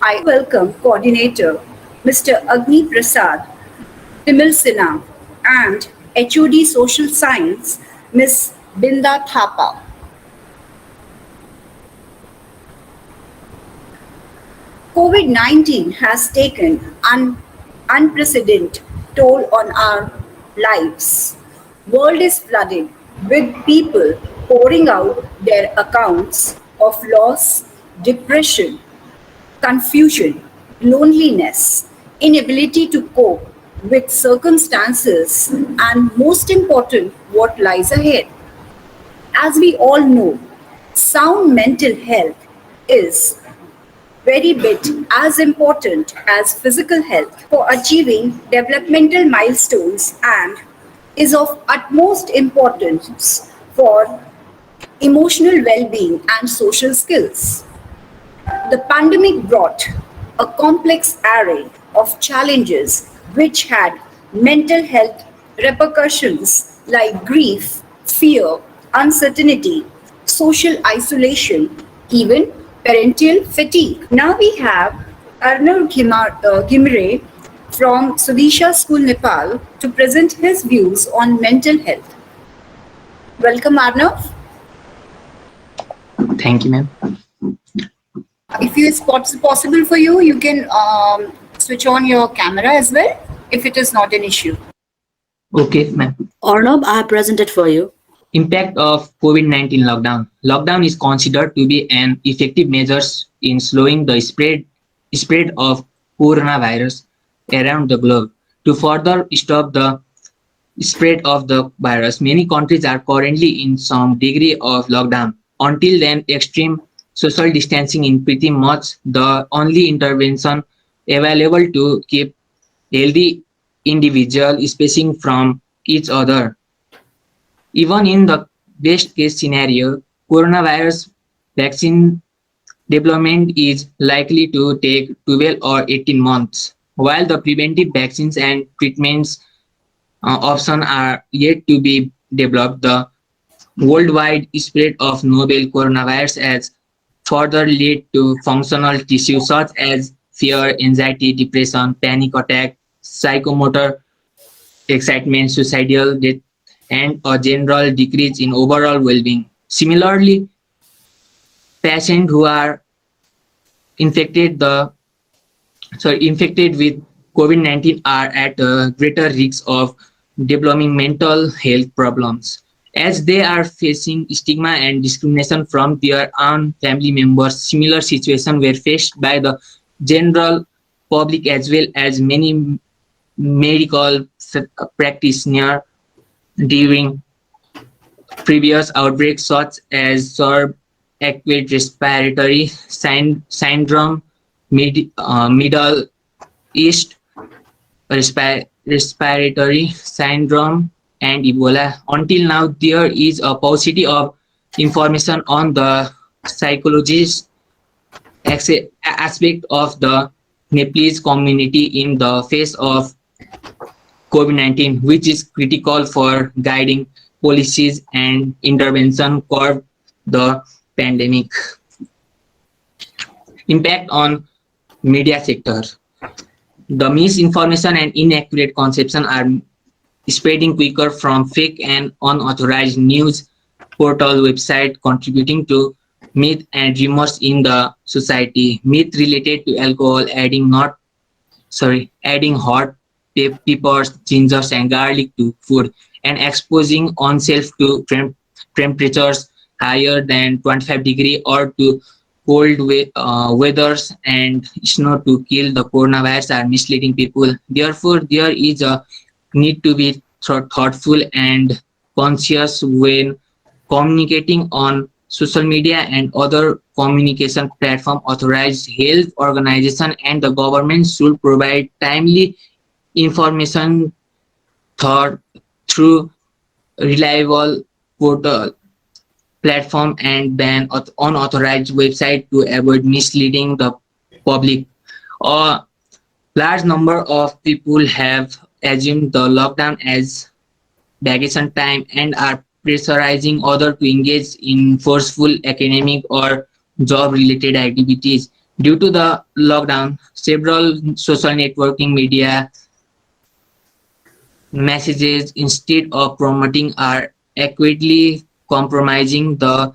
I welcome Coordinator Mr. Agni Prasad Timilsina and HOD Social Science Ms. Binda Thapa. COVID-19 has taken an unprecedented toll on our lives. World is flooded with people pouring out their accounts of loss, depression, confusion, loneliness, inability to cope with circumstances, and most important, what lies ahead. As we all know, sound mental health is very bit as important as physical health for achieving developmental milestones and is of utmost importance for emotional well-being and social skills. The pandemic brought a complex array of challenges which had mental health repercussions like grief, fear, uncertainty, social isolation, even parental fatigue. Now we have Arnav Gimre from Sudesha School, Nepal, to present his views on mental health. Welcome, Arnav. Thank you, ma'am. If it's possible for you, you can switch on your camera as well, if it is not an issue. Okay, ma'am. Arnab, I have presented for you. Impact of COVID-19 lockdown. Lockdown is considered to be an effective measure in slowing the spread of coronavirus around the globe. To further stop the spread of the virus, many countries are currently in some degree of lockdown. Until then, extreme social distancing is pretty much the only intervention available to keep healthy individuals spacing from each other. Even in the best case scenario, coronavirus vaccine development is likely to take 12 or 18 months, while the preventive vaccines and treatments options are yet to be developed. The worldwide spread of novel coronavirus has further led to functional tissues such as fear, anxiety, depression, panic attack, psychomotor excitement, suicidal death, and a general decrease in overall well-being. Similarly, patients who are infected the infected with COVID-19 are at a greater risk of developing mental health problems as they are facing stigma and discrimination from their own family members. Similar situations were faced by the general public as well as many medical practitioners during previous outbreaks such as acute respiratory syndrome, Middle East respiratory syndrome, and Ebola. Until now, there is a paucity of information on the psychologist aspect of the Nepalese community in the face of COVID-19, which is critical for guiding policies and intervention curb the pandemic. Impact on media sector. The misinformation and inaccurate conception are spreading quicker from fake and unauthorized news portal website, contributing to myth and rumors in the society. Myth related to alcohol, adding hot peppers, gingers, and garlic to food, and exposing oneself to temperatures higher than 25 degrees or to cold weathers and snow to kill the coronavirus are misleading people. Therefore, there is a need to be thoughtful and conscious when communicating on social media and other communication platform. Authorized health organization and the government should provide timely information through reliable portal platform and ban unauthorized website to avoid misleading the public. A large number of people have assumed the lockdown as vacation time and are pressurizing others to engage in forceful academic or job related activities. Due to the lockdown, several social networking media messages, instead of promoting, are accurately compromising the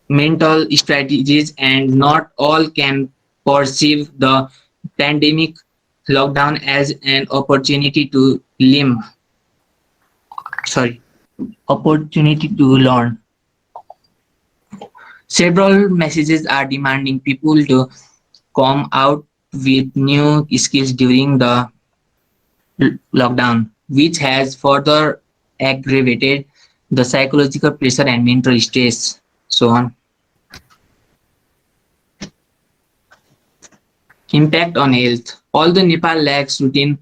mental strategies, and not all can perceive the pandemic lockdown as an opportunity to sorry opportunity to learn. Several messages are demanding people to come out with new skills during the lockdown, which has further aggravated the psychological pressure and mental stress. So on. Impact on health. Although Nepal lacks routine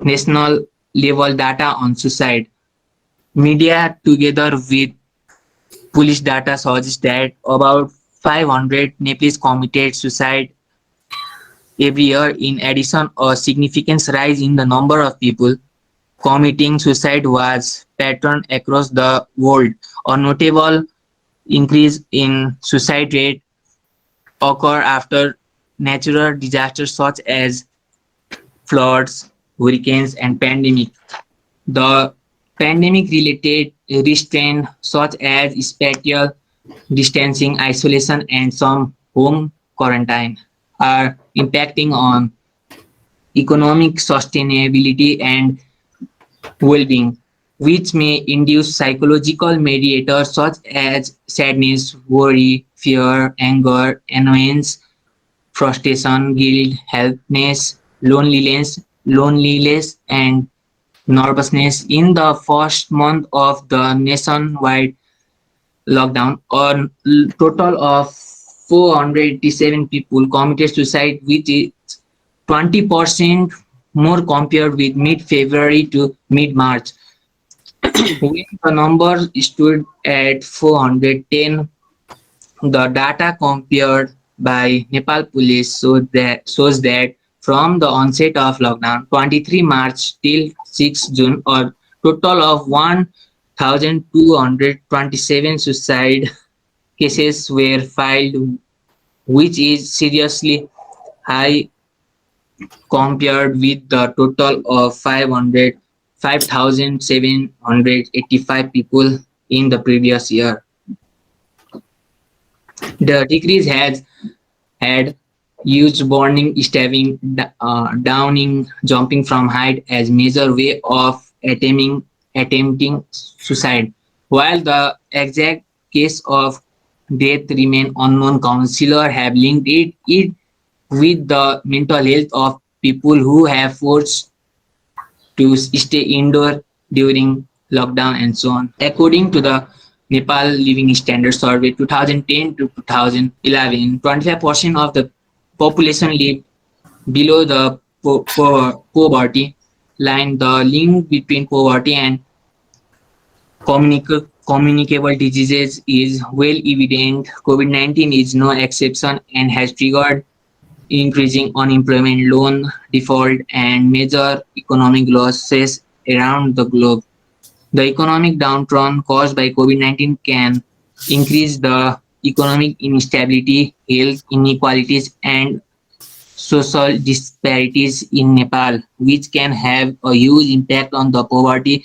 national level data on suicide, media together with police data suggests that about 500 Nepalese committed suicide every year. In addition, a significant rise in the number of people committing suicide was patterned across the world. A notable increase in suicide rate occur after natural disasters such as floods, hurricanes, and pandemic. The pandemic-related restraints such as spatial distancing, isolation, and some home quarantine are impacting on economic sustainability and well-being, which may induce psychological mediators such as sadness, worry, fear, anger, annoyance, frustration, guilt, helplessness, loneliness, and nervousness. In the first month of the nationwide lockdown, a total of 487 people committed suicide, which is 20% more compared with mid-February to mid-March. When the number stood at 410, the data compared by Nepal police shows that from the onset of lockdown, 23 March till 6 June, a total of 1,227 suicide cases were filed, which is seriously high compared with the total of 5,785 people in the previous year. The decrease has had used burning, stabbing, downing, jumping from height as major way of attempting suicide. While the exact case of death remain unknown, counselors have linked it with the mental health of people who have forced to stay indoor during lockdown and so on. According to the Nepal Living Standard Survey 2010 to 2011, 25% of the population lived below the poverty line. The link between poverty and communicable diseases is well evident. COVID-19 is no exception and has triggered increasing unemployment, loan default, and major economic losses around the globe. The economic downturn caused by COVID-19 can increase the economic instability, health inequalities, and social disparities in Nepal, which can have a huge impact on the poverty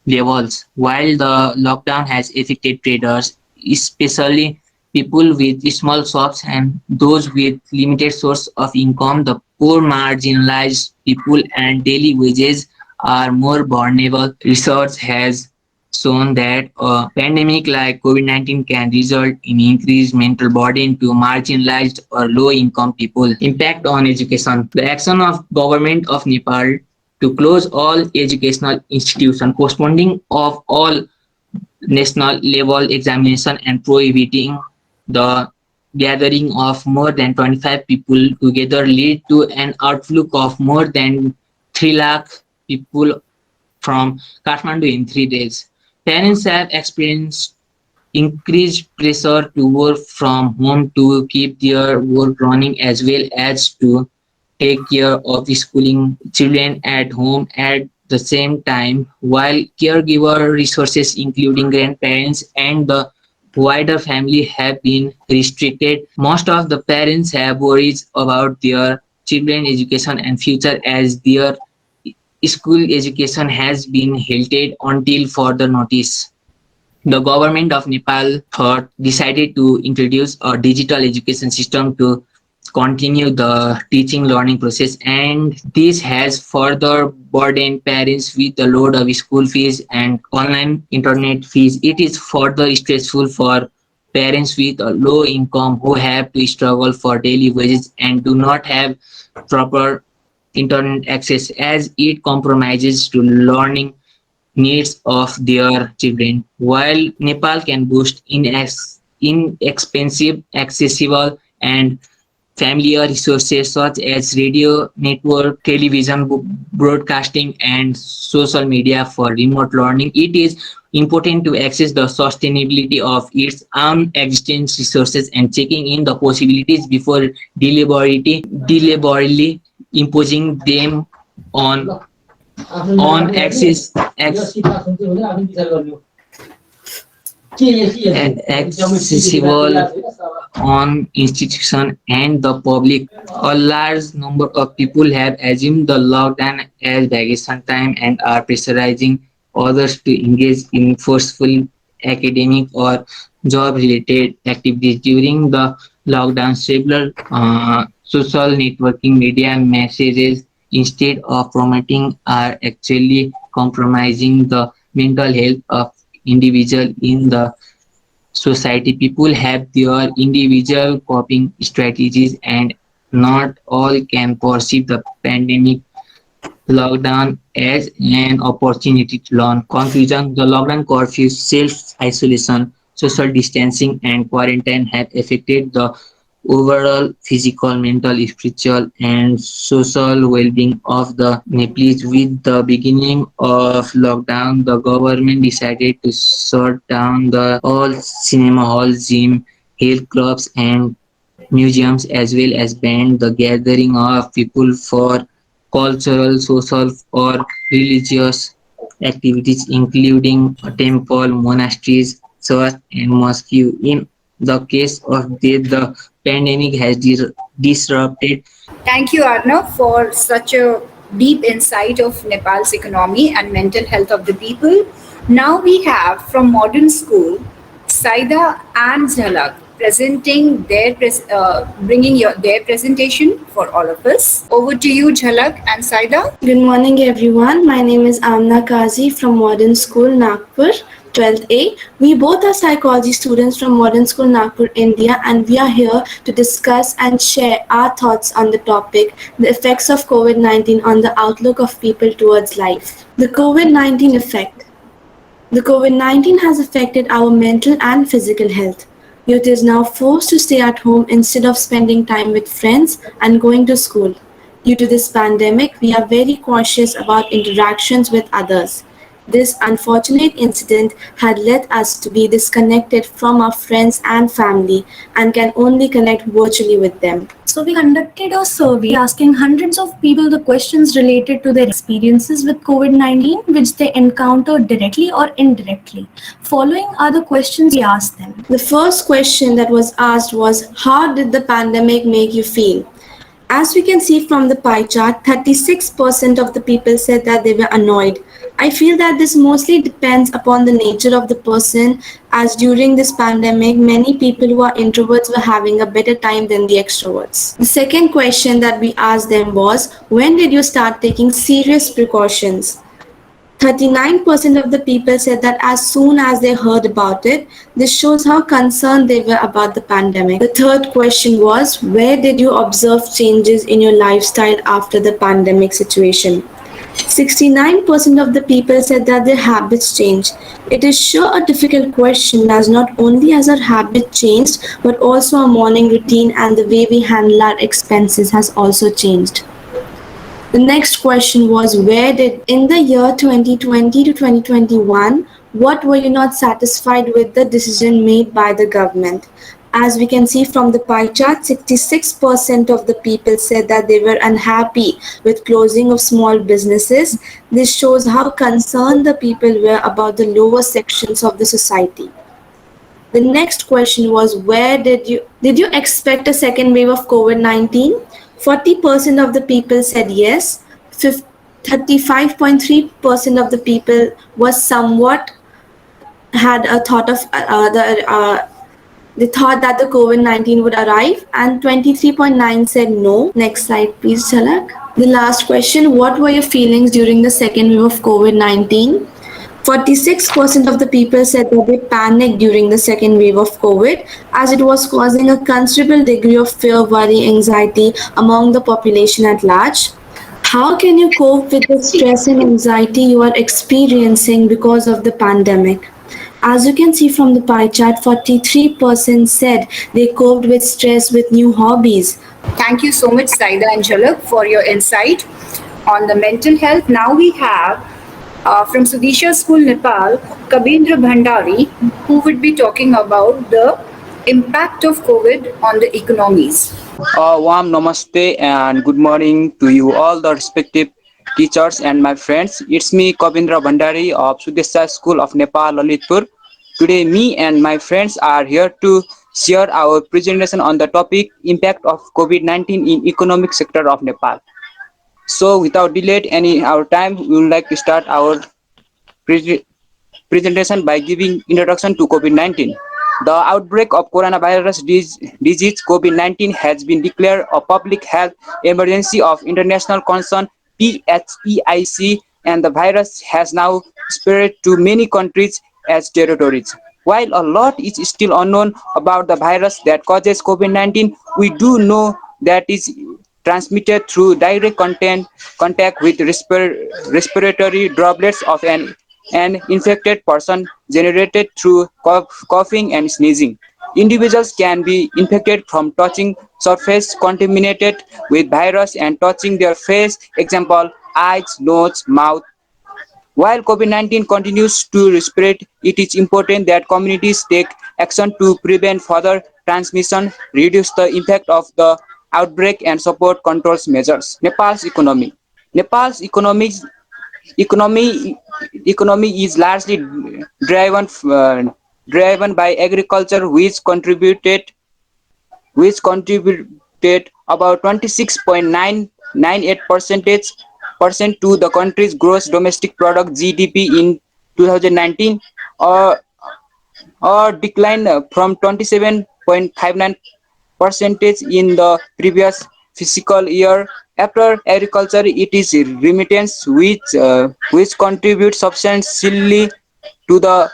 levels. While the lockdown has affected traders, especially people with small shops and those with limited source of income, the poor, marginalized people, and daily wages are more vulnerable. Research has shown that a pandemic like COVID-19 can result in increased mental burden to marginalized or low-income people. Impact on education. The action of government of Nepal to close all educational institutions, postponing of all national level examination, and prohibiting the gathering of more than 25 people together lead to an outflow of more than 3 lakh people from Kathmandu in 3 days. Parents have experienced increased pressure to work from home to keep their work running as well as to take care of the schooling children at home at the same time, while caregiver resources including grandparents and the wider family have been restricted. Most of the parents have worries about their children education and future as their school education has been halted until further notice. The government of Nepal thought decided to introduce a digital education system to continue the teaching learning process, and this has further burdened parents with the load of school fees and online internet fees. It is further stressful for parents with a low income who have to struggle for daily wages and do not have proper internet access, as it compromises to learning needs of their children. While Nepal can boast inexpensive, accessible, and familiar resources such as radio, network, television, broadcasting, and social media for remote learning, it is important to access the sustainability of its own existing resources and checking in the possibilities before deliberately imposing them on access accessible on institution and the public. A large number of people have assumed the lockdown as vacation time and are pressurizing others to engage in forceful academic or job related activities during the lockdown. Several social networking media messages, instead of promoting, are actually compromising the mental health of individual in the society. People have their individual coping strategies, and not all can perceive the pandemic lockdown as an opportunity to learn. Conclusion: the lockdown curfew, self isolation, social distancing, and quarantine have affected the overall physical, mental, spiritual, and social well-being of the Nepalese. With the beginning of lockdown, the government decided to shut down the all cinema halls, gym, health clubs, and museums, as well as ban the gathering of people for cultural, social, or religious activities, including temple, monasteries, church, and mosque. In the case of death, the pandemic has disrupted. Thank you, Arnav, for such a deep insight of Nepal's economy and mental health of the people. Now we have from Modern School, Saida and Zhalak presenting bringing their presentation for all of us. Over to you, Zhalak and Saida. Good morning, everyone. My name is Amna Kazi from Modern School Nagpur, 12th A. We both are psychology students from Modern School Nagpur, India, and we are here to discuss and share our thoughts on the topic, the effects of COVID-19 on the outlook of people towards life. The COVID-19 effect. The COVID-19 has affected our mental and physical health. Youth is now forced to stay at home instead of spending time with friends and going to school. Due to this pandemic, we are very cautious about interactions with others. This unfortunate incident had led us to be disconnected from our friends and family and can only connect virtually with them. So we conducted a survey asking hundreds of people the questions related to their experiences with COVID-19 which they encountered directly or indirectly. Following are the questions we asked them. The first question that was asked was, how did the pandemic make you feel? As we can see from the pie chart, 36% of the people said that they were annoyed. I feel that this mostly depends upon the nature of the person, as during this pandemic, many people who are introverts were having a better time than the extroverts. The second question that we asked them was, when did you start taking serious precautions? 39% of the people said that as soon as they heard about it. This shows how concerned they were about the pandemic. The third question was, where did you observe changes in your lifestyle after the pandemic situation? 69% of the people said that their habits changed. It is sure a difficult question, as not only has our habit changed, but also our morning routine and the way we handle our expenses has also changed. The next question was, where did, in the year 2020 to 2021, what were you not satisfied with the decision made by the government? As we can see from the pie chart, 66% of the people said that they were unhappy with closing of small businesses. This shows how concerned the people were about the lower sections of the society. The next question was, where did you expect a second wave of COVID-19? 40% of the people said yes. 35.3% of the people was somewhat had a thought of they thought that the COVID-19 would arrive, and 23.9 said no. Next slide, please, Chalak. The last question, what were your feelings during the second wave of COVID-19? 46% of the people said that they panicked during the second wave of COVID as it was causing a considerable degree of fear, worry, anxiety among the population at large. How can you cope with the stress and anxiety you are experiencing because of the pandemic? As you can see from the pie chart, 43% said they coped with stress with new hobbies. Thank you so much, Saida and Jhalak, for your insight on the mental health. Now we have from Sudesha School, Nepal, Kabindra Bhandari, who would be talking about the impact of COVID on the economies. Warm namaste and good morning to you all the respective teachers and my friends. It's me Kavindra Bhandari of Sudesha School of Nepal, Lalitpur. Today me and my friends are here to share our presentation on the topic impact of COVID-19 in economic sector of Nepal. So without delay any our time, we would like to start our pre- presentation by giving introduction to COVID-19. The outbreak of coronavirus disease COVID-19 has been declared a public health emergency of international concern PHEIC, and the virus has now spread to many countries as territories. While a lot is still unknown about the virus that causes COVID-19, we do know that is transmitted through direct contact with respiratory droplets of an infected person generated through coughing and sneezing. Individuals can be infected from touching surface contaminated with virus and touching their face, example, eyes, nose, mouth. While COVID-19 continues to spread, it is important that communities take action to prevent further transmission, reduce the impact of the outbreak, and support controls measures. Nepal's economy. Nepal's economy economy is largely driven by agriculture, which contributed about 26.998 percent to the country's gross domestic product GDP in 2019, or decline from 27.59 percentage in the previous fiscal year. After agriculture, it is remittance, which contributes substantially to the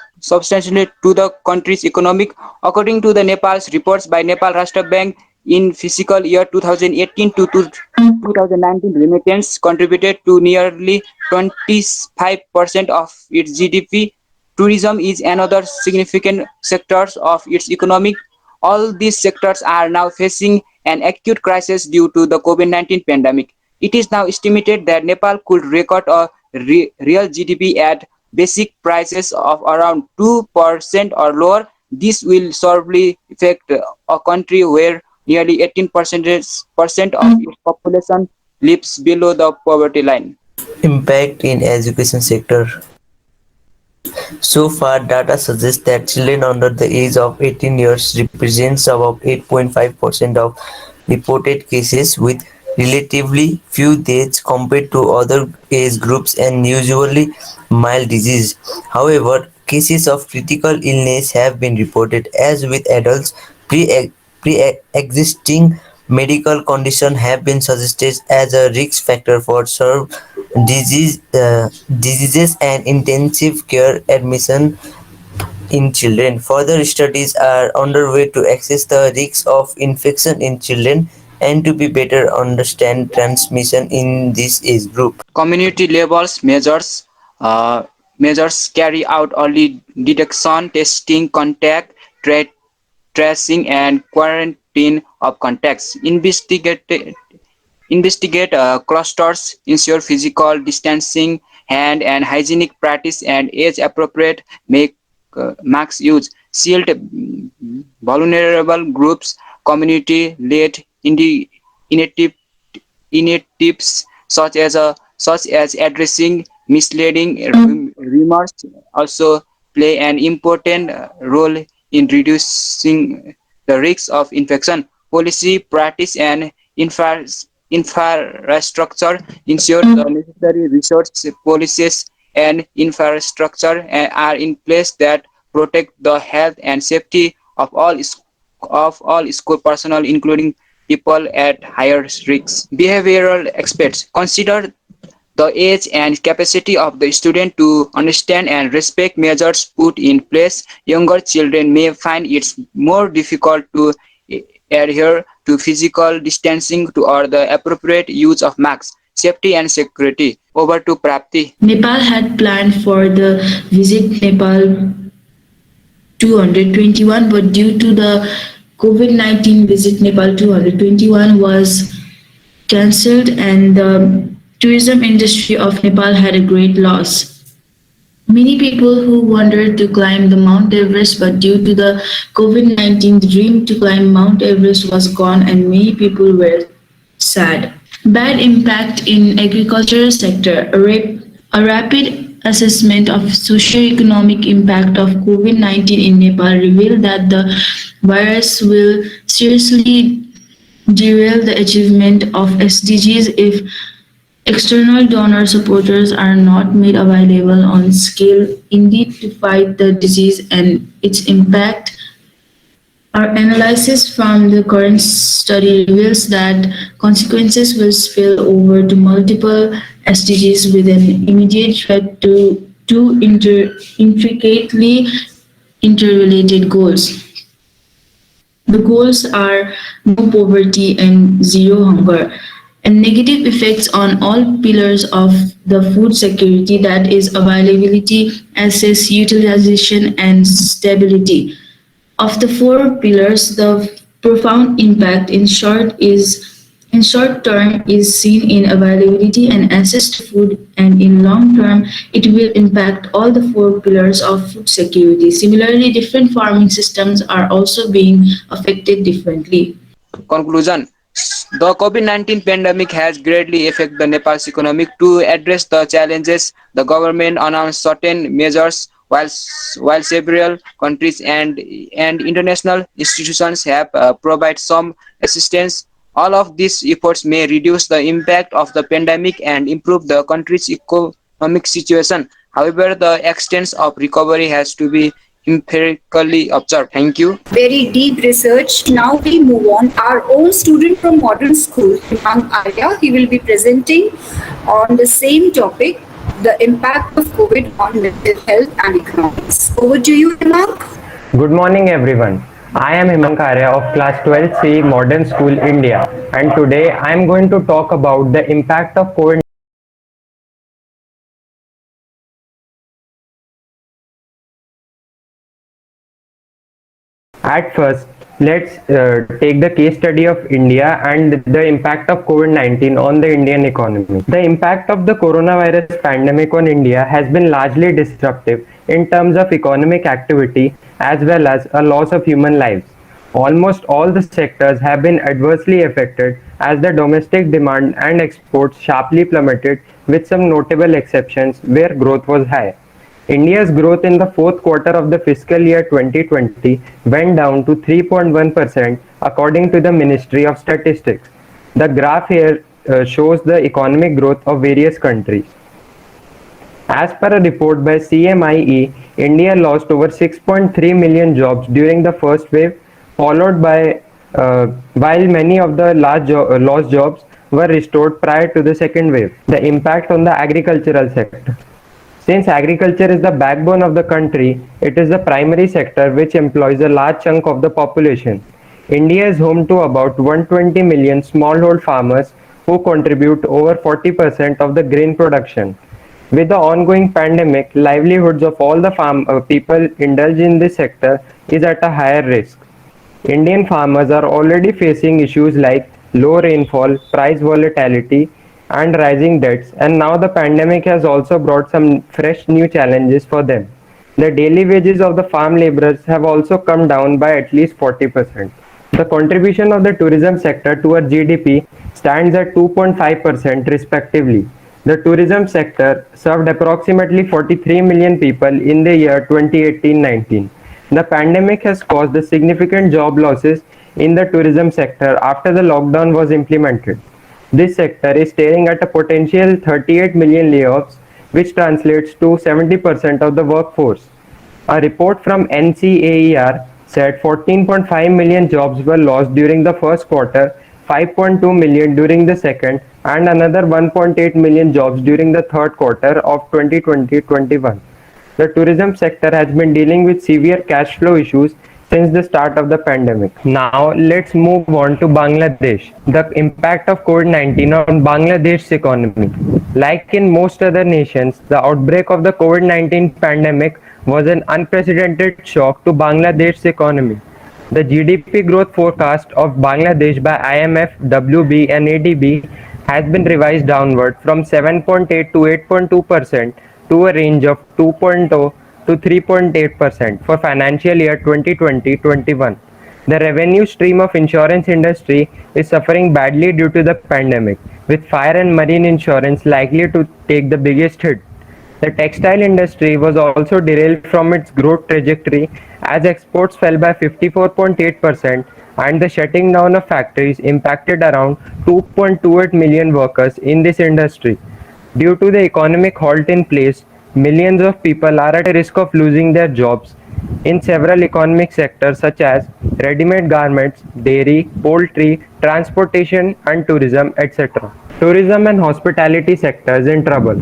country's economic. According to the Nepal's reports by Nepal Rashtra Bank, in fiscal year 2018 to 2019, remittance contributed to nearly 25% of its GDP. Tourism is another significant sector of its economic. All these sectors are now facing an acute crisis due to the COVID-19 pandemic. It is now estimated that Nepal could record a real GDP at basic prices of around 2% or lower. This will sorely affect a country where nearly 18% of its population lives below the poverty line. Impact in education sector. So far, data suggests that children under the age of 18 years represents about 8.5% of reported cases, with relatively few deaths compared to other age groups and usually mild disease. However, cases of critical illness have been reported. As with adults, pre-existing medical conditions have been suggested as a risk factor for diseases and intensive care admission in children. Further studies are underway to assess the risks of infection in children and to be better understand transmission in this age group. Community levels measures carry out early detection, testing, contact tracing, and quarantine of contacts. Investigate clusters, ensure physical distancing, hand and hygienic practice, and age-appropriate mask use. Shield vulnerable groups, community-led initiative initiatives such as addressing misleading rumors also play an important role in reducing the risks of infection. Policy, practice, and infrastructure ensure the necessary research policies and infrastructure are in place that protect the health and safety of all school personnel, including people at higher risks. Behavioral experts consider the age and capacity of the student to understand and respect measures put in place. Younger children may find it more difficult to adhere to physical distancing or the appropriate use of masks. Safety and security. Over to Prapti. Nepal had planned for the Visit Nepal 221, but due to the COVID-19, Visit Nepal 221 was cancelled, and the tourism industry of Nepal had a great loss. Many people who wanted to climb the Mount Everest, but due to the COVID-19, the dream to climb Mount Everest was gone, and many people were sad. Bad impact in agricultural sector. A rapid assessment of socio-economic impact of COVID-19 in Nepal revealed that the virus will seriously derail the achievement of SDGs if external donor supporters are not made available on scale indeed to fight the disease and its impact. Our analysis from the current study reveals that consequences will spill over to multiple SDGs with an immediate threat to two intricately interrelated goals. The goals are no poverty and zero hunger, and negative effects on all pillars of the food security, that is availability, access, utilization, and stability. Of the four pillars, the profound impact in short term is seen in availability and access to food, and in long term it will impact all the four pillars of food security. Similarly, different farming systems are also being affected differently. Conclusion. The COVID-19 pandemic has greatly affected the Nepal's economy. To address the challenges, the government announced certain measures while several countries and international institutions have provided some assistance. All of these efforts may reduce the impact of the pandemic and improve the country's economic situation. However, the extent of recovery has to be empirically observed. Thank you. Very deep research. Now we move on. Our own student from Modern School, Himang Arya, he will be presenting on the same topic, the impact of COVID on mental health and economics. Over to you, Himang. Good morning everyone. I am Himankarya of class 12C Modern School India, and today I am going to talk about the impact of COVID. At first, let's take the case study of India and the impact of COVID-19 on the Indian economy. The impact of the coronavirus pandemic on India has been largely disruptive in terms of economic activity as well as a loss of human lives. Almost all the sectors have been adversely affected as the domestic demand and exports sharply plummeted, with some notable exceptions where growth was high. India's growth in the fourth quarter of the fiscal year 2020 went down to 3.1% according to the Ministry of Statistics. The graph here shows the economic growth of various countries. As per a report by CMIE, India lost over 6.3 million jobs during the first wave, followed by while many of the lost jobs were restored prior to the second wave. The impact on the agricultural sector. Since agriculture is the backbone of the country, it is the primary sector which employs a large chunk of the population. India is home to about 120 million smallhold farmers who contribute over 40% of the grain production. With the ongoing pandemic, livelihoods of all the people indulged in this sector is at a higher risk. Indian farmers are already facing issues like low rainfall, price volatility, and rising debts, and now the pandemic has also brought some fresh new challenges for them. The daily wages of the farm laborers have also come down by at least 40%. The contribution of the tourism sector to our GDP stands at 2.5% respectively. The tourism sector served approximately 43 million people in the year 2018-19. The pandemic has caused the significant job losses in the tourism sector after the lockdown was implemented. This sector is staring at a potential 38 million layoffs, which translates to 70% of the workforce. A report from NCAER said 14.5 million jobs were lost during the first quarter, 5.2 million during the second, and another 1.8 million jobs during the third quarter of 2020-21. The tourism sector has been dealing with severe cash flow issues since the start of the pandemic. Now, let's move on to Bangladesh. The impact of COVID-19 on Bangladesh's economy. Like in most other nations, the outbreak of the COVID-19 pandemic was an unprecedented shock to Bangladesh's economy. The GDP growth forecast of Bangladesh by IMF, WB, and ADB has been revised downward from 7.8 to 8.2% to a range of 2.0 to 3.8% for financial year 2020-21. The revenue stream of insurance industry is suffering badly due to the pandemic, with fire and marine insurance likely to take the biggest hit. The textile industry was also derailed from its growth trajectory as exports fell by 54.8% and the shutting down of factories impacted around 2.28 million workers in this industry. Due to the economic halt in place, millions of people are at a risk of losing their jobs in several economic sectors such as ready-made garments, dairy, poultry, transportation and tourism, etc. Tourism and hospitality sectors in trouble.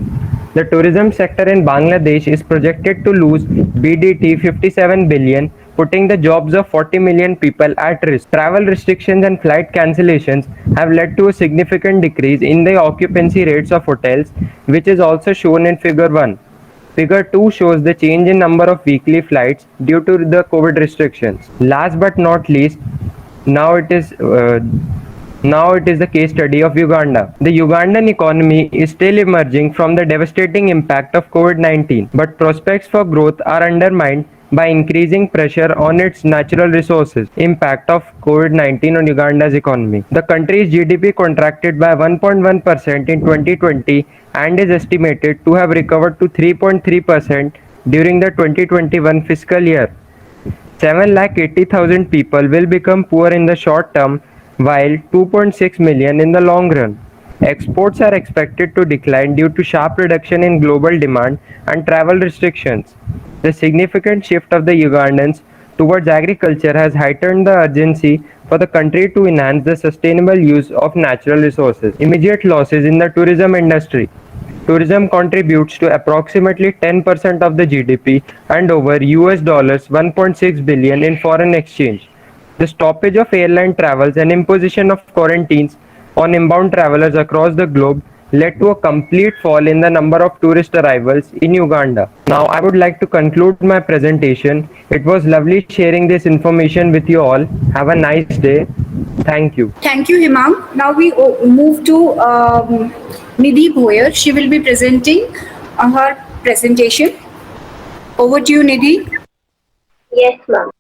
The tourism sector in Bangladesh is projected to lose BDT 57 billion, putting the jobs of 40 million people at risk. Travel restrictions and flight cancellations have led to a significant decrease in the occupancy rates of hotels, which is also shown in Figure 1. Figure 2 shows the change in number of weekly flights due to the COVID restrictions. Last but not least, now it is uh, now it is the case study of Uganda. The Ugandan economy is still emerging from the devastating impact of COVID-19, but prospects for growth are undermined by increasing pressure on its natural resources. Impact of COVID-19 on Uganda's economy. The country's GDP contracted by 1.1% in 2020 and is estimated to have recovered to 3.3% during the 2021 fiscal year. 7,80,000 people will become poor in the short term, while 2.6 million in the long run. Exports are expected to decline due to sharp reduction in global demand and travel restrictions. The significant shift of the Ugandans towards agriculture has heightened the urgency for the country to enhance the sustainable use of natural resources. Immediate losses in the tourism industry. Tourism contributes to approximately 10% of the GDP and over US dollars 1.6 billion in foreign exchange. The stoppage of airline travels and imposition of quarantines on inbound travelers across the globe led to a complete fall in the number of tourist arrivals in Uganda. Now, I would like to conclude my presentation. It was lovely sharing this information with you all. Have a nice day. Thank you. Thank you, Himam. Now we move to Nidhi Bhoyer. She will be presenting her presentation. Over to you, Nidhi. Yes, ma'am.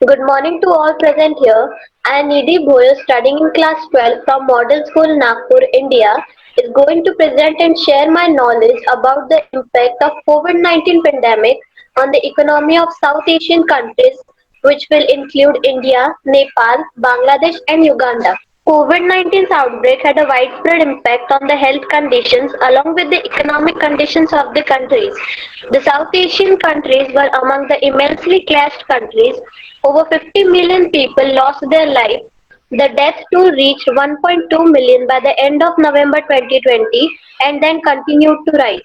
Good morning to all present here. I am Nidhi Bhoyer, studying in class 12 from Modern School Nagpur, India, is going to present and share my knowledge about the impact of COVID-19 pandemic on the economy of South Asian countries, which will include India, Nepal, Bangladesh and Uganda. COVID-19's outbreak had a widespread impact on the health conditions along with the economic conditions of the countries. The South Asian countries were among the immensely clashed countries. Over 50 million people lost their life. The death toll reached 1.2 million by the end of November 2020 and then continued to rise.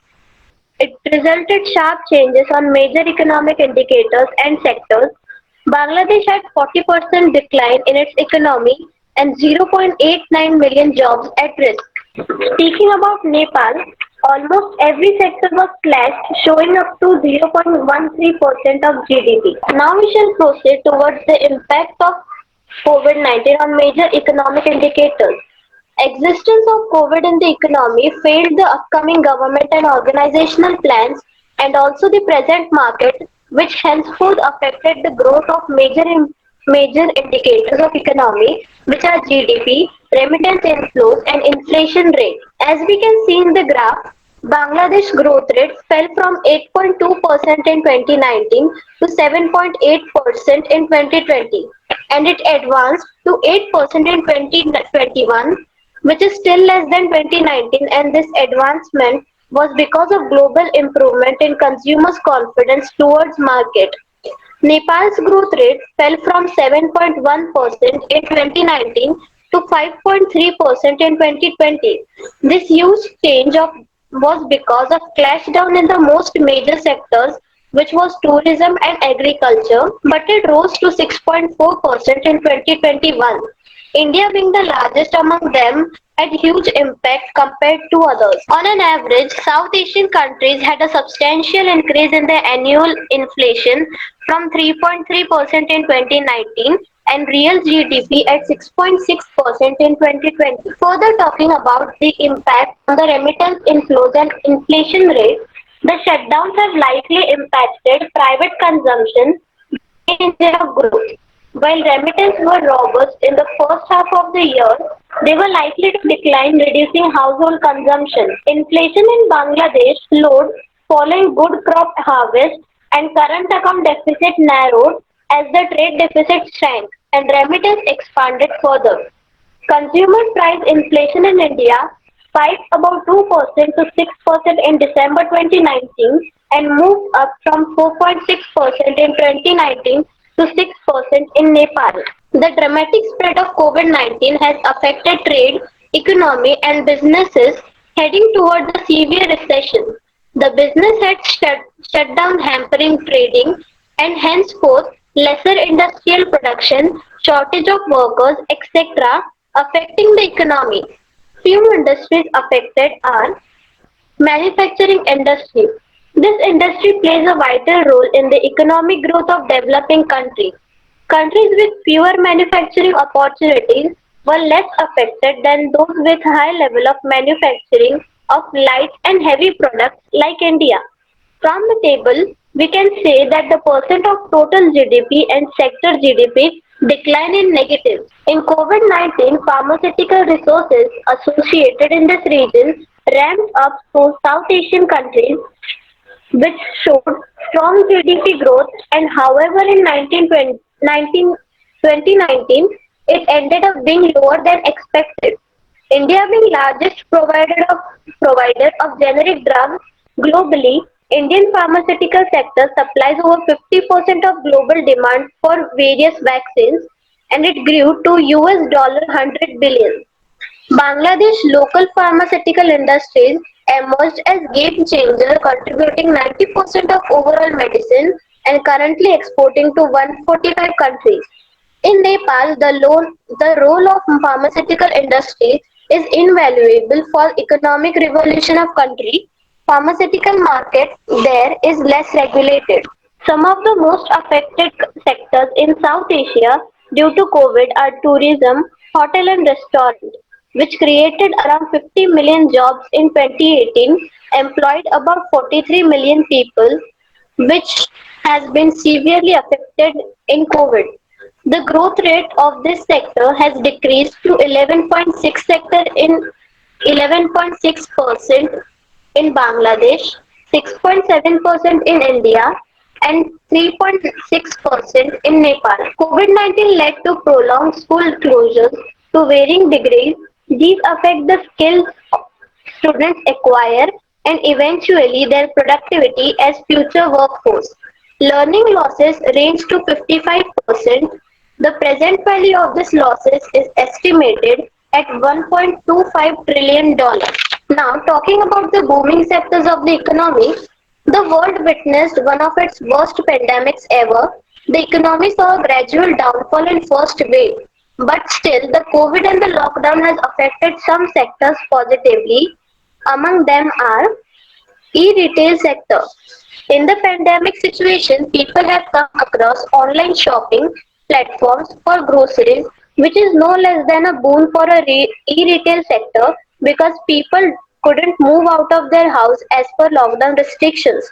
It resulted sharp changes on major economic indicators and sectors. Bangladesh had 40% decline in its economy and 0.89 million jobs at risk. Speaking about Nepal, almost every sector was slashed, showing up to 0.13% of GDP. Now we shall proceed towards the impact of COVID-19 on major economic indicators. Existence of COVID in the economy failed the upcoming government and organizational plans and also the present market, which henceforth affected the growth of major indicators of economy, which are GDP, remittance inflows, and inflation rate. As we can see in the graph, Bangladesh growth rate fell from 8.2% in 2019 to 7.8% in 2020, and it advanced to 8% in 2021, which is still less than 2019, and this advancement was because of global improvement in consumers' confidence towards market. Nepal's growth rate fell from 7.1% in 2019 to 5.3% in 2020. This huge was because of clash down in the most major sectors, which was tourism and agriculture, but it rose to 6.4% in 2021. India being the largest among them had huge impact compared to others. On an average, South Asian countries had a substantial increase in their annual inflation from 3.3% in 2019 and real GDP at 6.6% in 2020. Further talking about the impact on the remittance inflows and inflation rate, the shutdowns have likely impacted private consumption engine of growth. While remittances were robust in the first half of the year, they were likely to decline, reducing household consumption. Inflation in Bangladesh slowed following good crop harvest, and current account deficit narrowed as the trade deficit shrank and remittance expanded further. Consumer price inflation in India spiked about 2% to 6% in December 2019 and moved up from 4.6% in 2019 to 6% in Nepal. The dramatic spread of COVID-19 has affected trade, economy, and businesses heading towards a severe recession. The business had shut down, hampering trading, and henceforth lesser industrial production, shortage of workers, etc., affecting the economy. Few industries affected are manufacturing industry. This industry plays a vital role in the economic growth of developing countries. Countries with fewer manufacturing opportunities were less affected than those with high level of manufacturing of light and heavy products like India. From the table, we can say that the percent of total GDP and sector GDP decline in negative. In COVID-19, pharmaceutical resources associated in this region ramped up to South Asian countries which showed strong GDP growth, and however in 2019 it ended up being lower than expected. India being largest provider of generic drugs globally, Indian pharmaceutical sector supplies over 50% of global demand for various vaccines, and it grew to $100 billion. Bangladesh local pharmaceutical industries emerged as game changer, contributing 90% of overall medicine and currently exporting to 145 countries. In Nepal, the role of pharmaceutical industry is invaluable for economic revolution of country. Pharmaceutical market there is less regulated. Some of the most affected sectors in South Asia due to COVID are tourism, hotel and restaurant, which created around 50 million jobs in 2018, employed about 43 million people, which has been severely affected in COVID. The growth rate of this sector has decreased to 11.6% in Bangladesh, 6.7% in India, and 3.6% in Nepal. COVID-19 led to prolonged school closures to varying degrees. These affect the skills students acquire and eventually their productivity as future workforce. Learning losses range to 55%. The present value of these losses is estimated at $1.25 trillion. Now, talking about the booming sectors of the economy, the world witnessed one of its worst pandemics ever. The economy saw a gradual downfall in first wave, but still the COVID and the lockdown has affected some sectors positively. Among them are e-retail sector. In the pandemic situation, people have come across online shopping platforms for groceries, which is no less than a boon for a e-retail sector because people couldn't move out of their house as per lockdown restrictions.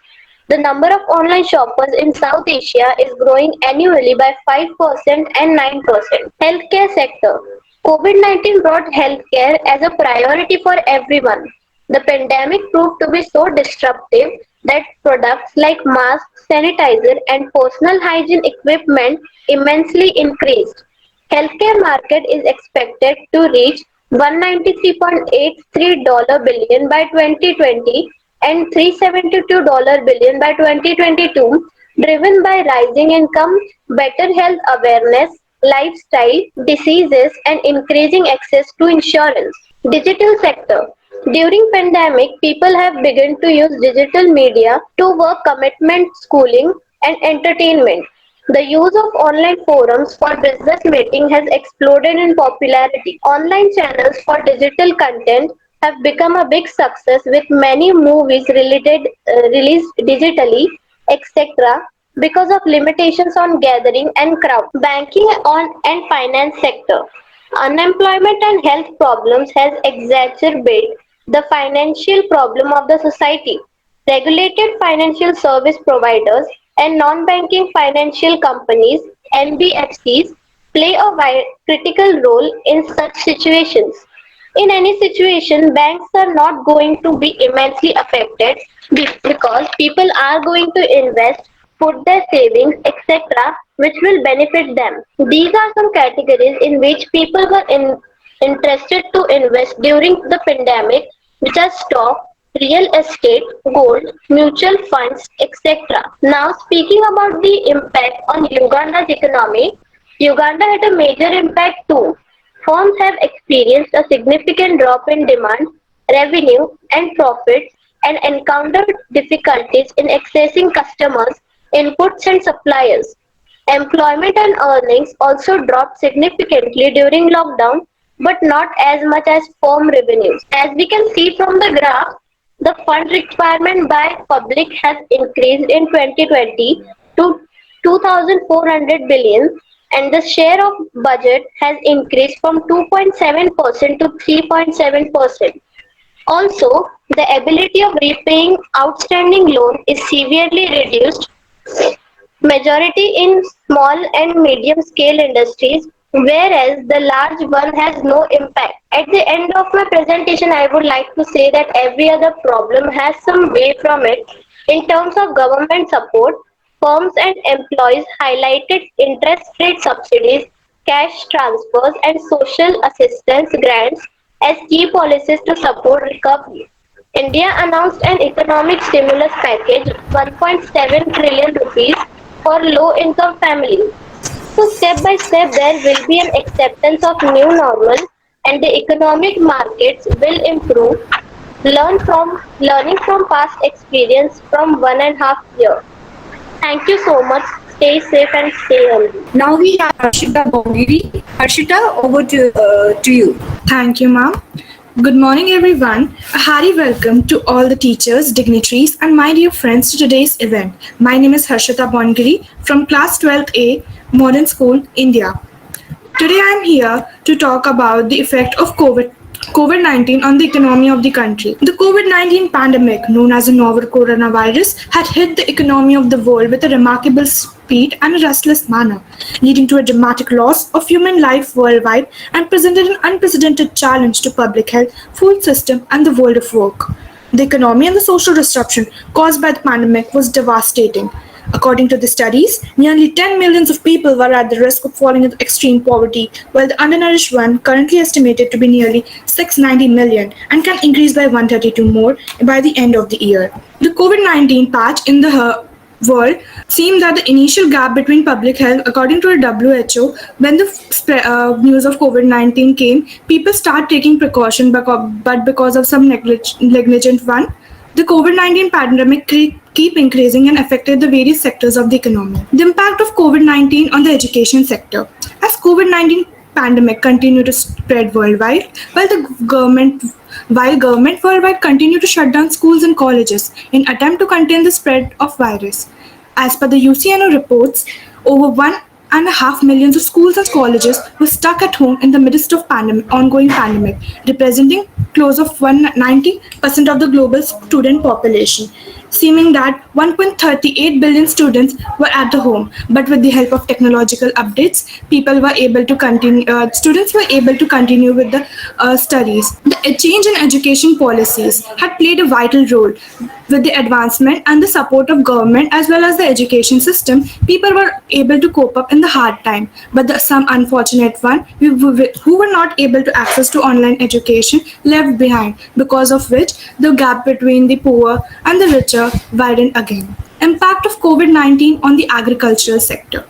The number of online shoppers in South Asia is growing annually by 5% and 9%. Healthcare sector. COVID-19 brought healthcare as a priority for everyone. The pandemic proved to be so disruptive that products like masks, sanitizer, and personal hygiene equipment immensely increased. Healthcare market is expected to reach $193.83 billion by 2020 and $372 billion by 2022, driven by rising income, better health awareness, lifestyle diseases, and increasing access to insurance. Digital sector. During pandemic, people have begun to use digital media to work commitment, schooling, and entertainment. The use of online forums for business meeting has exploded in popularity. Online channels for digital content have become a big success with many movies released digitally, etc. because of limitations on gathering and crowd. Banking on and finance sector. Unemployment and health problems has exacerbated the financial problem of the society. Regulated financial service providers and non-banking financial companies (NBFCs) play a critical role in such situations. In any situation, banks are not going to be immensely affected because people are going to invest, put their savings, etc., which will benefit them. These are some categories in which people were interested to invest during the pandemic, which are stock, real estate, gold, mutual funds, etc. Now, speaking about the impact on Uganda's economy, Uganda had a major impact too. Firms have experienced a significant drop in demand, revenue, and profits and encountered difficulties in accessing customers, inputs, and suppliers. Employment and earnings also dropped significantly during lockdown, but not as much as firm revenues. As we can see from the graph, the fund requirement by public has increased in 2020 to 2,400 billion, and the share of budget has increased from 2.7% to 3.7%. Also, the ability of repaying outstanding loan is severely reduced, majority in small and medium scale industries, whereas the large one has no impact. At the end of my presentation, I would like to say that every other problem has some way from it. In terms of government support, firms and employees highlighted interest rate subsidies, cash transfers, and social assistance grants as key policies to support recovery. India announced an economic stimulus package, 1.7 trillion rupees for low-income families. So step by step, there will be an acceptance of new normal, and the economic markets will improve. Learning from past experience from 1.5 years. Thank you so much. Stay safe and stay healthy. Now we have Harshita Bongiri. Harshita, over to you. Thank you, ma'am. Good morning, everyone. A hearty welcome to all the teachers, dignitaries, and my dear friends to today's event. My name is Harshita Bongiri from Class 12A, Modern School, India. Today I am here to talk about the effect of COVID-19 on the economy of the country. The COVID-19 pandemic, known as the novel coronavirus, had hit the economy of the world with a remarkable speed and a restless manner, leading to a dramatic loss of human life worldwide and presented an unprecedented challenge to public health, food system, and the world of work. The economy and the social disruption caused by the pandemic was devastating. According to the studies, nearly 10 millions of people were at the risk of falling into extreme poverty, while the undernourished one currently estimated to be nearly 690 million and can increase by 132 more by the end of the year. The COVID-19 patch in the world seemed that the initial gap between public health, according to the WHO, when the news of COVID-19 came, people start taking precaution, but because of some negligent one, the COVID-19 pandemic keep increasing and affected the various sectors of the economy. The impact of COVID-19 on the education sector. As COVID-19 pandemic continued to spread worldwide, while government worldwide continued to shut down schools and colleges in attempt to contain the spread of virus. As per the UCNO reports, over 1.5 million of schools and colleges were stuck at home in the midst of ongoing pandemic, representing close of 90% of the global student population. seeming that 1.38 billion students were at the home. But with the help of technological updates, people were able to continue. Students were able to continue with the studies. The change in education policies had played a vital role. With the advancement and the support of government as well as the education system, people were able to cope up in the hard time. But some unfortunate one who were not able to access to online education left behind, because of which the gap between the poor and the richer widened again. Impact of COVID-19 on the agricultural sector.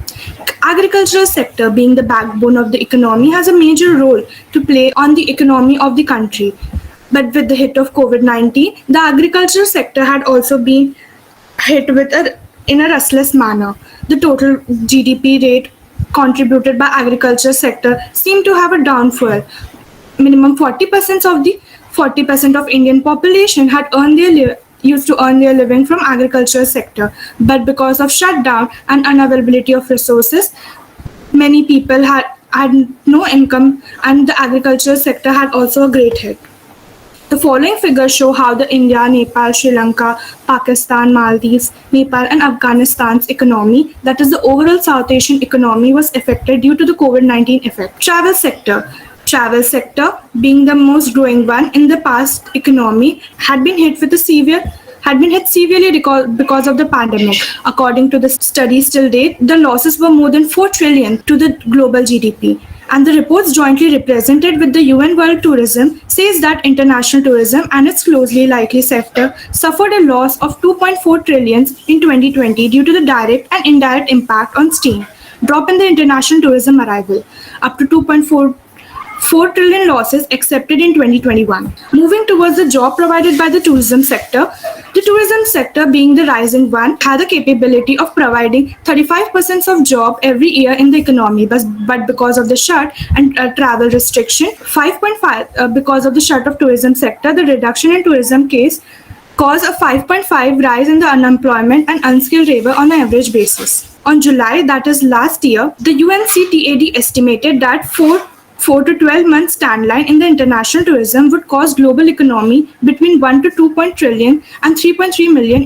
Agricultural sector, being the backbone of the economy, has a major role to play on the economy of the country. But with the hit of COVID-19, the agricultural sector had also been hit in a restless manner. The total GDP rate contributed by agriculture sector seemed to have a downfall. Minimum 40% of Indian population had used to earn their living from agricultural sector. But because of shutdown and unavailability of resources, many people had no income, and the agricultural sector had also a great hit. The following figures show how the India, Nepal, Sri Lanka, Pakistan, Maldives, Nepal and Afghanistan's economy, that is the overall South Asian economy, was affected due to the COVID-19 effect. Travel sector. Travel sector, being the most growing one in the past economy, had been hit severely because of the pandemic. According to the studies till date, the losses were more than 4 trillion to the global GDP. And the reports jointly represented with the UN World Tourism says that international tourism and its closely likely sector suffered a loss of 2.4 trillion in 2020 due to the direct and indirect impact on steam. Drop in the international tourism arrival, up to 2.4 trillion losses accepted in 2021. Moving towards the job provided by the tourism sector, the tourism sector, being the rising one, had the capability of providing 35% of job every year in the economy, but because of the shut and travel restriction, 5.5 because of the shut of tourism sector, the reduction in tourism case caused a 5.5 rise in the unemployment and unskilled labor on an average basis. On July, that is last year, the UNCTAD estimated that 4 to 12 months timeline in the international tourism would cost global economy between 1 to 2 trillion and 3.3 million,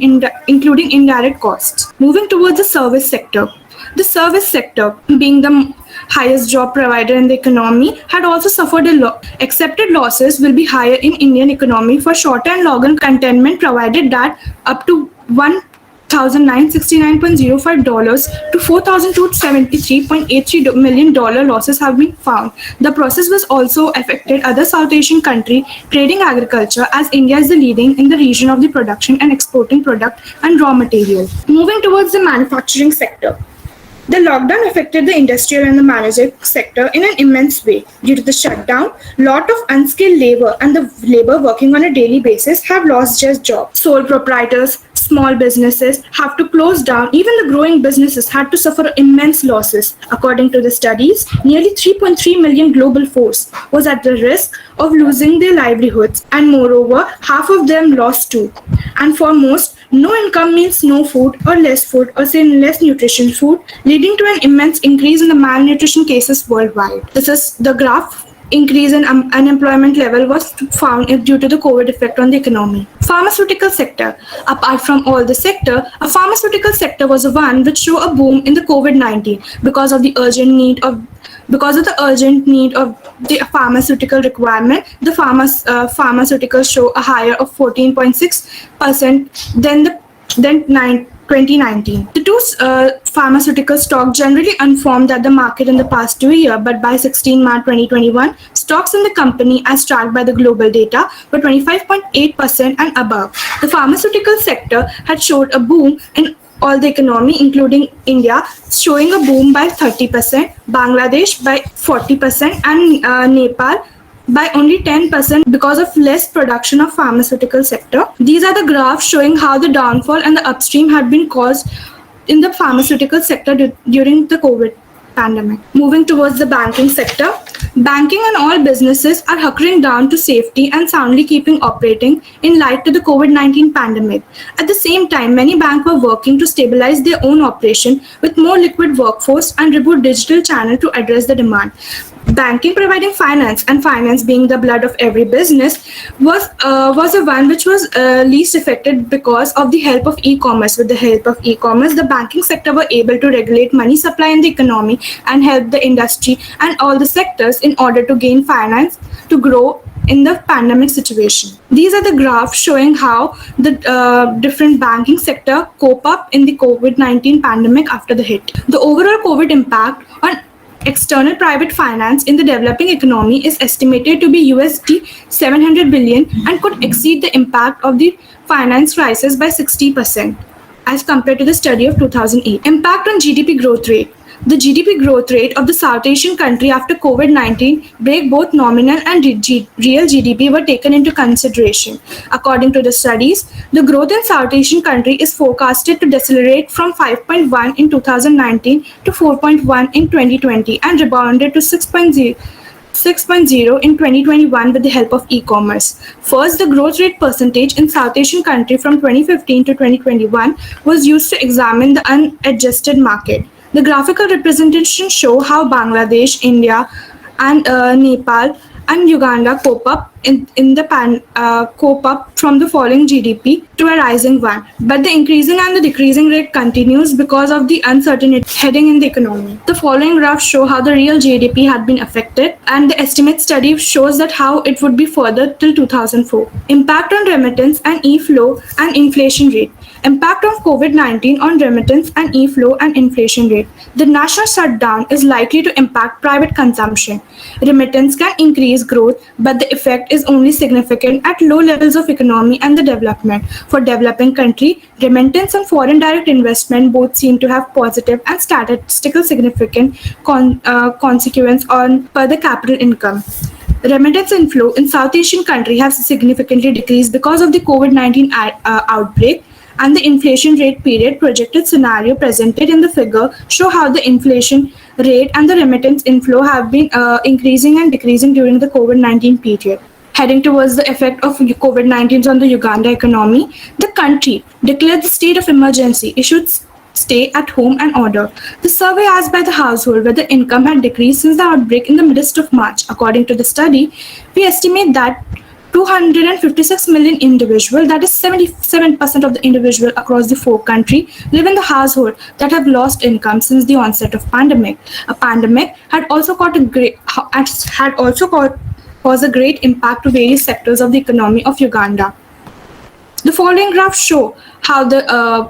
including indirect costs. Moving towards the service sector. The service sector, being the highest job provider in the economy, had also suffered a lot. Accepted losses will be higher in Indian economy for shorter and longer containment, provided that up to $1,969.05 to $4,273.83 million losses have been found. The process was also affected other South Asian country trading agriculture, as India is the leading in the region of the production and exporting product and raw material. Moving towards the manufacturing sector. The lockdown affected the industrial and the management sector in an immense way. Due to the shutdown, lot of unskilled labor and the labor working on a daily basis have lost their jobs. Sole proprietors, small businesses have to close down. Even the growing businesses had to suffer immense losses. According to the studies, nearly 3.3 million global force was at the risk of losing their livelihoods, and moreover, half of them lost too. And for most, no income means no food or less less nutritious food, leading to an immense increase in the malnutrition cases worldwide. This is the graph. Increase in unemployment level was found due to the COVID effect on the economy. Pharmaceutical sector. Apart from all the sector, a pharmaceutical sector was the one which showed a boom in the COVID-19 because of the urgent need of the pharmaceutical requirement. The pharmaceuticals show a higher of 14.6% than 2019. The two pharmaceutical stock generally informed at the market in the past 2 years, but by 16 March 2021, stocks in the company as tracked by the global data were 25.8% and above. The pharmaceutical sector had showed a boom in all the economy, including India, showing a boom by 30%, Bangladesh by 40%, and Nepal by only 10% because of less production of pharmaceutical sector. These are the graphs showing how the downfall and the upstream had been caused in the pharmaceutical sector during the COVID pandemic. Moving towards the banking sector. Banking and all businesses are hunkering down to safety and soundly keeping operating in light to the COVID-19 pandemic. At the same time, many banks were working to stabilize their own operation with more liquid workforce and reboot digital channel to address the demand. Banking providing finance, and finance being the blood of every business, was the one which was least affected because of the help of e-commerce. With the help of e-commerce, the banking sector were able to regulate money supply in the economy and help the industry and all the sectors in order to gain finance to grow in the pandemic situation. These are the graphs showing how the different banking sector cope up in the COVID-19 pandemic after the hit. The overall COVID impact on external private finance in the developing economy is estimated to be USD 700 billion and could exceed the impact of the finance crisis by 60% as compared to the study of 2008. Impact on GDP growth rate. The GDP growth rate of the South Asian country after COVID-19 break both nominal and real GDP were taken into consideration. According to the studies, the growth in South Asian country is forecasted to decelerate from 5.1 in 2019 to 4.1 in 2020 and rebounded to 6.0 in 2021 with the help of e-commerce. First, the growth rate percentage in South Asian country from 2015 to 2021 was used to examine the unadjusted market. The graphical representations show how Bangladesh, India, and Nepal and Uganda cope up from the falling GDP to a rising one. But the increasing and the decreasing rate continues because of the uncertainty heading in the economy. The following graphs show how the real GDP had been affected, and the estimate study shows that how it would be further till 2004. Impact on remittance and e-flow and inflation rate. Impact of COVID-19 on remittance and e-flow and inflation rate. The national shutdown is likely to impact private consumption. Remittance can increase growth, but the effect is only significant at low levels of economy and the development. For developing country, remittance and foreign direct investment both seem to have positive and statistical significant consequence on per the capital income. Remittance inflow in South Asian country have significantly decreased because of the COVID-19 outbreak, and the inflation rate period projected scenario presented in the figure show how the inflation rate and the remittance inflow have been increasing and decreasing during the COVID-19 period. Heading towards the effect of COVID-19 on the Uganda economy, the country declared the state of emergency, issued stay at home and order. The survey asked by the household whether income had decreased since the outbreak in the midst of March. According to the study, we estimate that 256 million individuals, that is 77% of the individual across the four country, live in the household that have lost income since the onset of pandemic. A pandemic had also caused a great impact to various sectors of the economy of Uganda. The following graphs show how the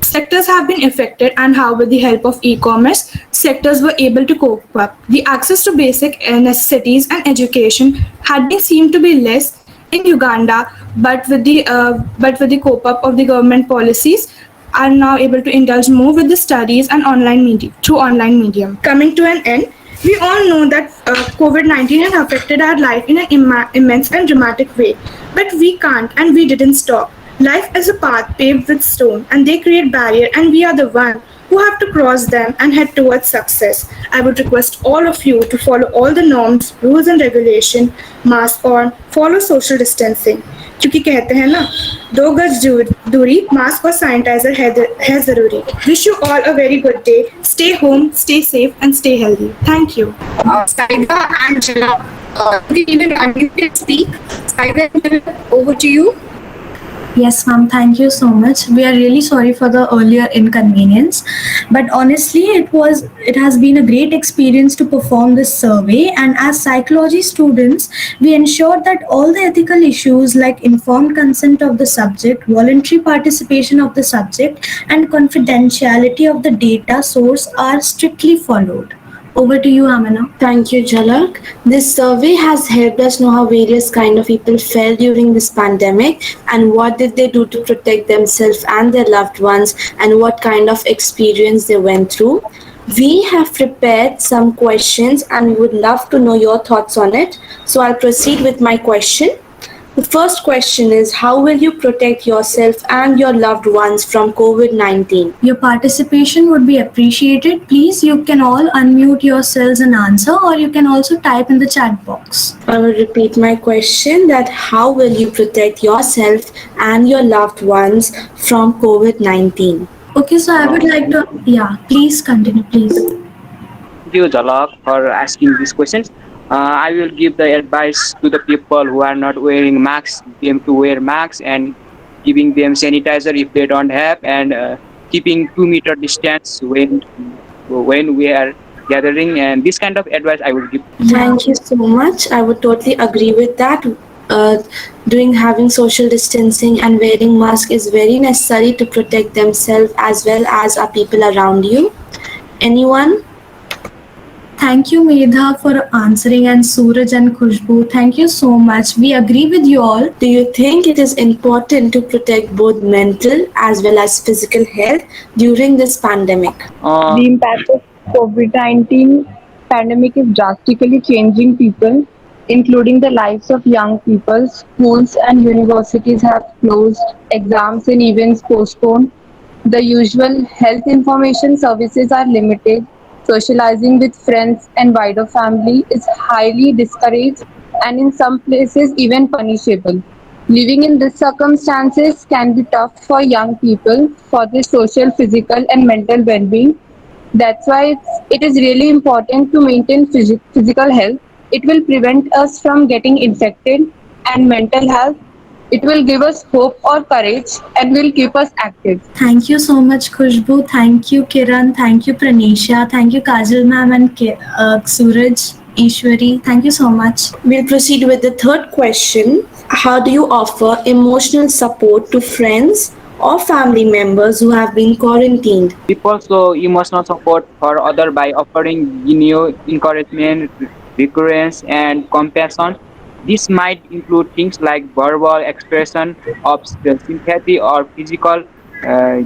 sectors have been affected and how, with the help of e-commerce, sectors were able to cope up. The access to basic necessities and education had been seen to be less in Uganda, but with the cope up of the government policies, are now able to indulge more with the studies and online media through online medium. Coming to an end, we all know that COVID-19 has affected our life in an immense and dramatic way, but we can't and we didn't stop. Life is a path paved with stone, and they create barrier, and we are the one who have to cross them and head towards success. I would request all of you to follow all the norms, rules and regulation, mask on, follow social distancing. क्योंकि कहते हैं ना, 2 गज दूरी, mask और sanitiser है जरूरी. Wish you all a very good day. Stay home, stay safe and stay healthy. Thank you. Saida and Jilla, good evening. I'm going to speak. Saida, over to you. Yes, ma'am. Thank you so much. We are really sorry for the earlier inconvenience, but honestly, it has been a great experience to perform this survey. And as psychology students, we ensured that all the ethical issues like informed consent of the subject, voluntary participation of the subject, and confidentiality of the data source are strictly followed. Over to you, Amina. Thank you, Jalak. This survey has helped us know how various kind of people felt during this pandemic and what did they do to protect themselves and their loved ones and what kind of experience they went through. We have prepared some questions and we would love to know your thoughts on it. So I'll proceed with my question. The first question is, how will you protect yourself and your loved ones from COVID-19? Your participation would be appreciated. Please, you can all unmute yourselves and answer, or you can also type in the chat box. I will repeat my question, that how will you protect yourself and your loved ones from COVID-19? Okay, so I would like to, please continue, please. Thank you, Jalak, for asking these questions. I will give the advice to the people who are not wearing masks, them to wear masks and giving them sanitizer if they don't have, and keeping 2 meter distance when we are gathering. And this kind of advice I will give. Yeah. Thank you so much. I would totally agree with that. Uh, Doing having social distancing and wearing mask is very necessary to protect themselves as well as our people around you. Anyone? Thank you, Medha, for answering, and Suraj and Khushbu. Thank you so much. We agree with you all. Do you think it is important to protect both mental as well as physical health during this pandemic? Uh, The impact of COVID-19 pandemic is drastically changing people, including the lives of young people. Schools and universities have closed, exams and events postponed. The usual health information services are limited. Socializing with friends and wider family is highly discouraged and in some places even punishable. Living in these circumstances can be tough for young people for their social, physical, and mental well being. That's why it is really important to maintain physical health. It will prevent us from getting infected, and mental health. It will give us hope or courage and will keep us active. Thank you so much, Khushbu. Thank you, Kiran. Thank you, Pranisha. Thank you, Kajal ma'am and Suraj, Ishwari. Thank you so much. We'll proceed with the third question. How do you offer emotional support to friends or family members who have been quarantined? People show emotional support for others by offering genuine encouragement, recurrence, and compassion. This might include things like verbal expression of sympathy or physical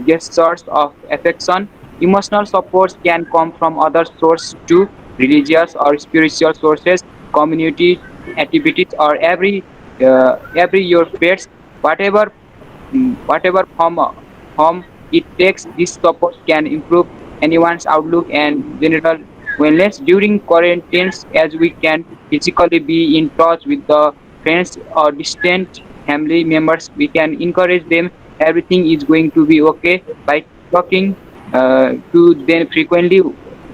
gestures of affection. Emotional support can come from other sources too, religious or spiritual sources, community activities, or every your pets, whatever whatever form it takes. This support can improve anyone's outlook and general wellness during quarantines, as we can physically be in touch with the friends or distant family members. We can encourage them. Everything is going to be okay by talking to them frequently.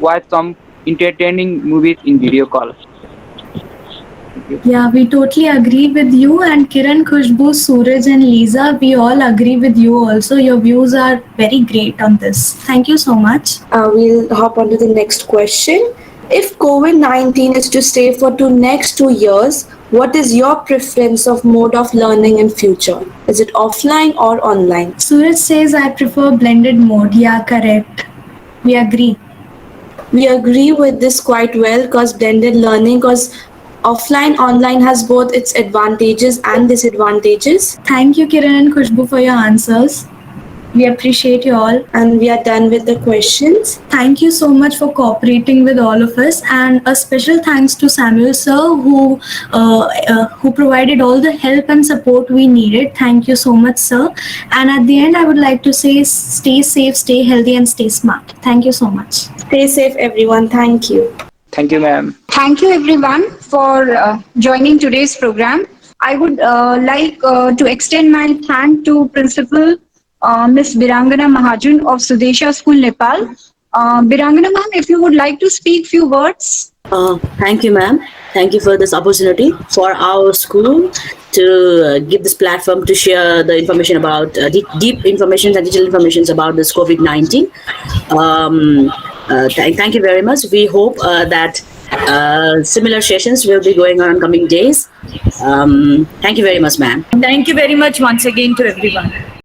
Watch some entertaining movies in video call. Thank you. Yeah, we totally agree with you. And Kiran, Khushbu, Suraj, and Lisa, we all agree with you also. Your views are very great on this. Thank you so much. We'll hop on to the next question. If COVID-19 is to stay for the next 2 years, what is your preference of mode of learning in future? Is it offline or online? Suraj says, I prefer blended mode. Yeah, correct. We agree. We agree with this quite well because blended learning, because offline online has both its advantages and disadvantages. Thank you, Kiran and Khushbu, for your answers. We appreciate you all. And we are done with the questions. Thank you so much for cooperating with all of us, and a special thanks to Samuel sir who provided all the help and support we needed. Thank you so much, sir. And at the end, I would like to say, stay safe, stay healthy, and stay smart. Thank you so much. Stay safe, everyone. Thank you. Thank you, ma'am. Thank you everyone for joining today's program. I would like to extend my thank to Principal Ms. Birangana Mahajan of Sudesha School, Nepal. Birangana ma'am, if you would like to speak few words. Thank you, ma'am. Thank you for this opportunity for our school to give this platform to share the information about deep information and digital information about this COVID-19. Thank you very much. We hope that similar sessions will be going on in coming days. Thank you very much, ma'am. Thank you very much once again to everyone.